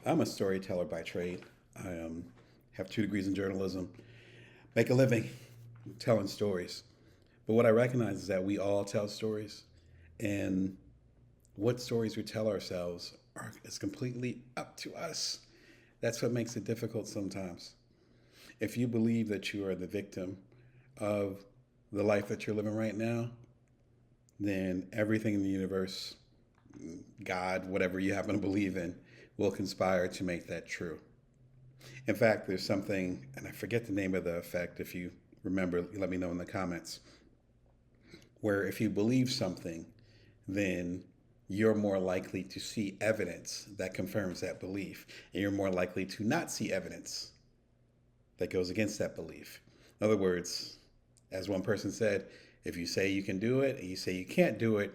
I'm a storyteller by trade. I have 2 degrees in journalism, make a living telling stories. But what I recognize is that we all tell stories, and what stories we tell ourselves is completely up to us. That's what makes it difficult sometimes. If you believe that you are the victim of the life that you're living right now, then everything in the universe, God, whatever you happen to believe in, will conspire to make that true. In fact, there's something, and I forget the name of the effect. If you remember, let me know in the comments, where if you believe something, then you're more likely to see evidence that confirms that belief, and you're more likely to not see evidence that goes against that belief. In other words, as one person said, if you say you can do it and you say you can't do it,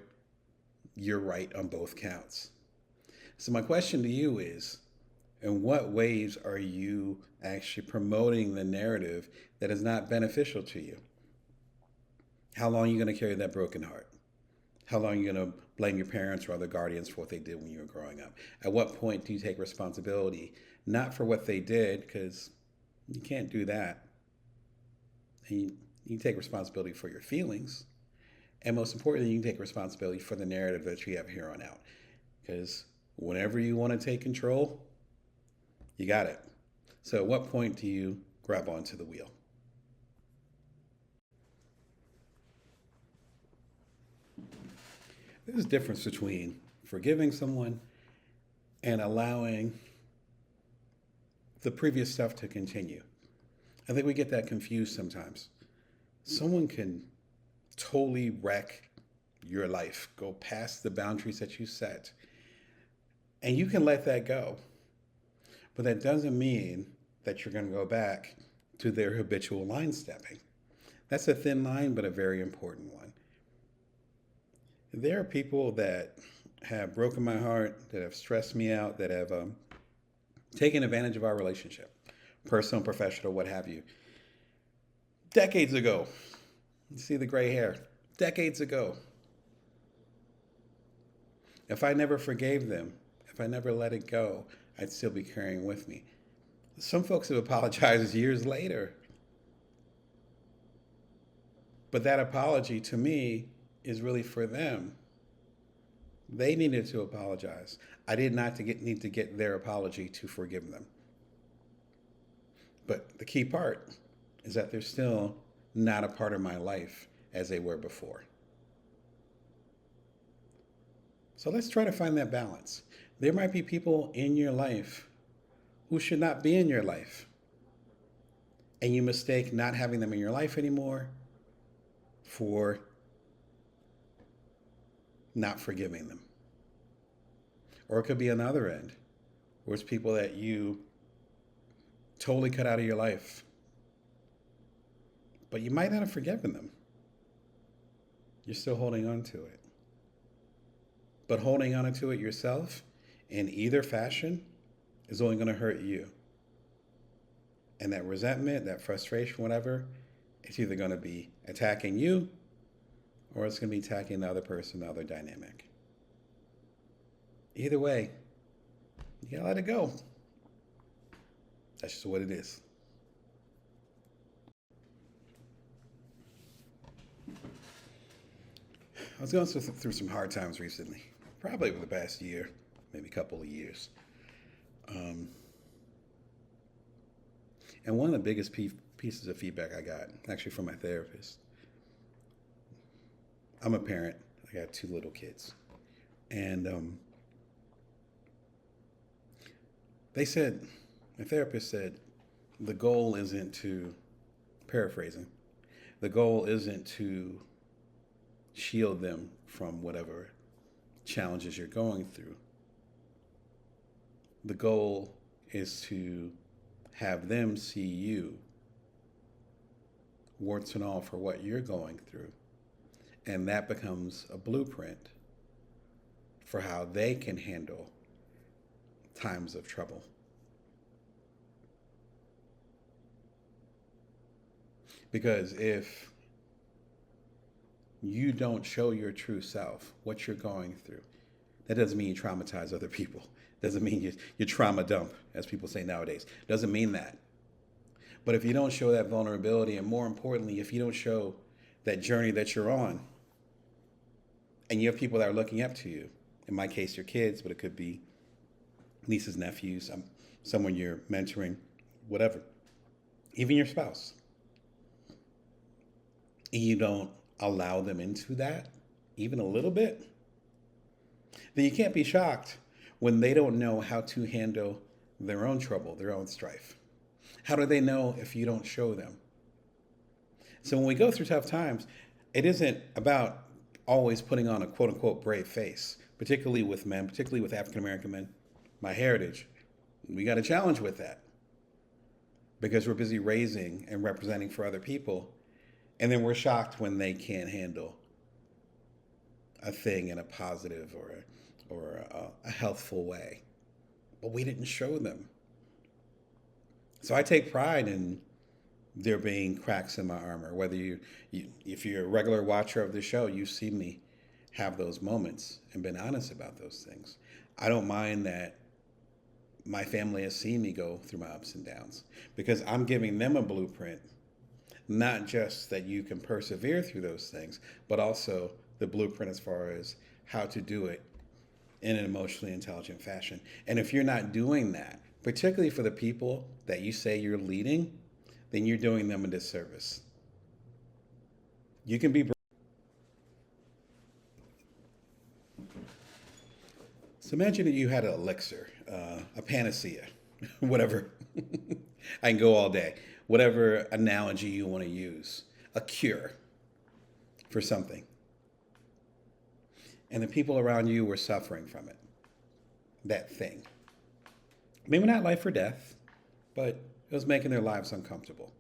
you're right on both counts. So, my question to you is, in what ways are you actually promoting the narrative that is not beneficial to you? How long are you going to carry that broken heart? How long are you going to blame your parents or other guardians for what they did when you were growing up? At what point do you take responsibility, not for what they did, because you can't do that. And you take responsibility for your feelings. And most importantly, you can take responsibility for the narrative that you have here on out. Because whenever you want to take control, you got it. So at what point do you grab onto the wheel? There's a difference between forgiving someone and allowing the previous stuff to continue. I think we get that confused sometimes. Someone can totally wreck your life, go past the boundaries that you set, and you can let that go. But that doesn't mean that you're going to go back to their habitual line stepping. That's a thin line, but a very important one. There are people that have broken my heart, that have stressed me out, that have taken advantage of our relationship, personal, professional, what have you. Decades ago, you see the gray hair, decades ago. If I never forgave them, if I never let it go, I'd still be carrying with me. Some folks have apologized years later. But that apology to me is really for them. They needed to apologize. I did not need to get their apology to forgive them. But the key part is that they're still not a part of my life as they were before. So let's try to find that balance. There might be people in your life who should not be in your life, and you mistake not having them in your life anymore for not forgiving them. Or it could be another end, where it's people that you totally cut out of your life, but you might not have forgiven them. You're still holding on to it. But holding on to it yourself in either fashion is only going to hurt you. And that resentment, that frustration, whatever, it's either going to be attacking you or it's going to be attacking the other person, the other dynamic. Either way, you got to let it go. That's just what it is. I was going through some hard times recently, probably over the past year, maybe a couple of years. Um, and one of the biggest pieces of feedback I got, actually from my therapist, I'm a parent. I got 2 little kids. And they said, my therapist said, the goal isn't to, paraphrasing, the goal isn't to shield them from whatever challenges you're going through. The goal is to have them see you, warts and all, for what you're going through. And that becomes a blueprint for how they can handle times of trouble. Because if you don't show your true self, what you're going through, That doesn't mean you traumatize other people. Doesn't mean you trauma dump, as people say nowadays. Doesn't mean that. But if you don't show that vulnerability, and more importantly, if you don't show that journey that you're on, and you have people that are looking up to you, in my case, your kids, but it could be nieces, nephews, someone you're mentoring, whatever, even your spouse, and you don't allow them into that, even a little bit, then you can't be shocked when they don't know how to handle their own trouble, their own strife. How do they know if you don't show them? So when we go through tough times, it isn't about always putting on a quote unquote brave face, particularly with men, particularly with African American men, my heritage. We got a challenge with that because we're busy raising and representing for other people. And then we're shocked when they can't handle a thing in a positive or a healthful way. But we didn't show them. So I take pride in there being cracks in my armor. Whether if you're a regular watcher of the show, you've seen me have those moments and been honest about those things. I don't mind that my family has seen me go through my ups and downs because I'm giving them a blueprint, not just that you can persevere through those things, but also the blueprint as far as how to do it in an emotionally intelligent fashion. And if you're not doing that, particularly for the people that you say you're leading, then you're doing them a disservice. You can be. So imagine that you had an elixir, a panacea, whatever. I can go all day. Whatever analogy you want to use, a cure for something. And the people around you were suffering from it, that thing. Maybe not life or death, but it was making their lives uncomfortable.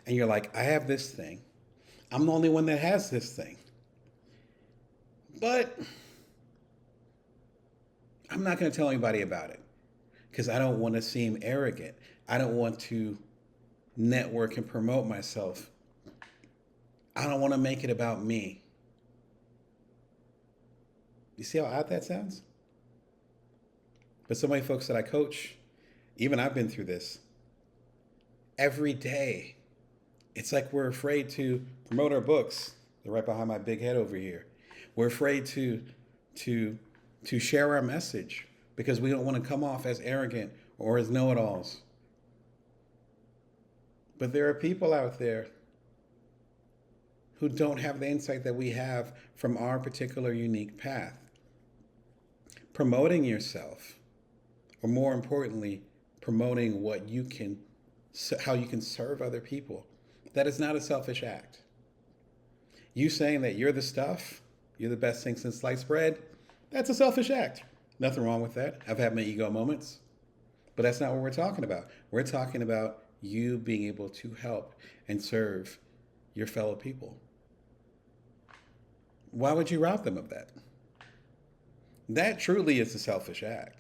And you're like, I have this thing. I'm the only one that has this thing. But I'm not going to tell anybody about it because I don't want to seem arrogant. I don't want to network and promote myself. I don't want to make it about me. You see how odd that sounds? But so many folks that I coach, even I've been through this. Every day, it's like we're afraid to promote our books. They're right behind my big head over here. We're afraid to share our message because we don't want to come off as arrogant or as know-it-alls. But there are people out there who don't have the insight that we have from our particular unique path. Promoting yourself, or more importantly, promoting how you can serve other people. That is not a selfish act. You saying that you're the stuff, you're the best thing since sliced bread, that's a selfish act. Nothing wrong with that. I've had my ego moments, but that's not what we're talking about. We're talking about you being able to help and serve your fellow people. Why would you rob them of that? That truly is a selfish act.